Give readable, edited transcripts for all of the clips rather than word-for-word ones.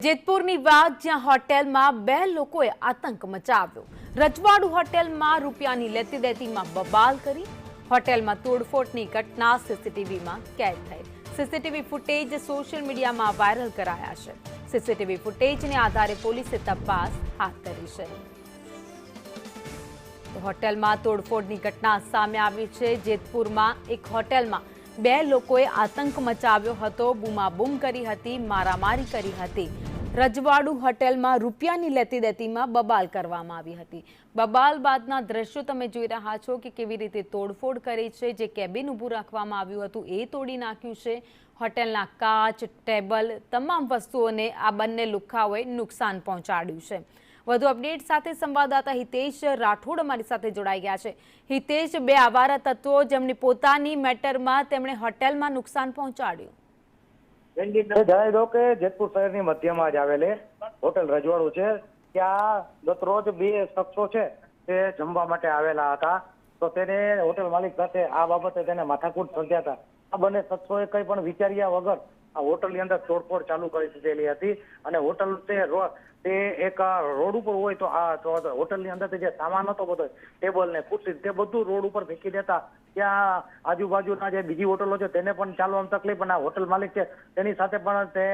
જેતપુરની વાત જ્યાં હોટેલમાં બે લોકોએ આતંક મચાવ્યો। રજવાડુ હોટેલમાં રૂપિયાની લેતી દેતીમાં બબાલ કરી હોટેલમાં તોડફોડની ઘટના સીસીટીવીમાં કેદ થઈ। સીસીટીવી ફૂટેજ સોશિયલ મીડિયામાં વાયરલ કરાયા છે। સીસીટીવી ફૂટેજને આધારે પોલીસે તપાસ હાથ ધરી છે। હોટેલમાં તોડફોડની ઘટના સામે આવી છે। જેતપુરમાં એક હોટેલમાં બે લોકોએ આતંક મચાવ્યો હતો, બૂમાબૂમ કરી હતી, મારામારી કરી હતી। રજવાડુ હોટેલમાં રૂપિયાની લેતી દેતીમાં બબાલ કરવામાં આવી હતી। બબાલ બાદના દ્રશ્યો તમે જોઈ રહ્યા છો કે કેવી રીતે તોડફોડ કરી છે। જે કેબિન ઊભું રાખવામાં આવ્યું હતું એ તોડી નાખ્યું છે। હોટેલના કાચ, ટેબલ, તમામ વસ્તુઓને આ બંને લુખ્ખાઓએ નુકસાન પહોંચાડ્યું છે। વધુ અપડેટ સાથે સંવાદદાતા હિતેશ રાઠોડ અમારી સાથે જોડાઈ ગયા છે। હિતેશ, બે આવારા તત્વો જેમની પોતાની મેટરમાં તેમણે હોટેલમાં નુકસાન પહોંચાડ્યું। જણાવી દો કે જેતપુર શહેરની મધ્યમાં જ આવેલી હોટેલ રજવાડું છે। ત્યાં ગત રોજ બે શખ્સો છે તે જમવા માટે આવેલા હતા, તો તેને હોટેલ માલિક સાથે આ બાબતે તેને માથાકૂટ સર્જાતા આ બંને શખ્સોએ કંઈ પણ વિચાર્યા વગર આ હોટલની અંદર તોડફોડ ચાલુ કરી દીધેલી હતી। અને હોટલ તે એક રોડ ઉપર હોય તો આ હોટલની અંદર જે સામાન હતો બધો ટેબલ ને ખુરશી તે બધું રોડ ઉપર ફેંકી દેતા ત્યાં આજુબાજુના જે બીજી હોટલો છે તેને પણ ચાલવામાં તકલીફ, અને હોટલ માલિક છે તેની સાથે પણ તે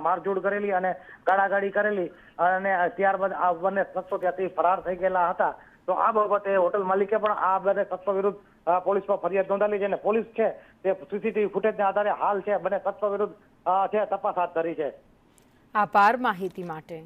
મારઝૂડ કરેલી અને ગાળાગાળી કરેલી, અને ત્યારબાદ આ બંને શખ્સો ત્યાંથી ફરાર થઈ ગયેલા હતા। તો આ બાબતે હોટલ માલિકે પણ આ બંને શખ્સો વિરુદ્ધ પોલીસમાં ફરિયાદ નોંધાવી છે, અને પોલીસ છે તે સીસીટીવી ફૂટેજના આધારે હાલ છે બંને શખ્સો વિરુદ્ધ છે તપાસ હાથ ધરી છે। આભાર માહિતી માટે।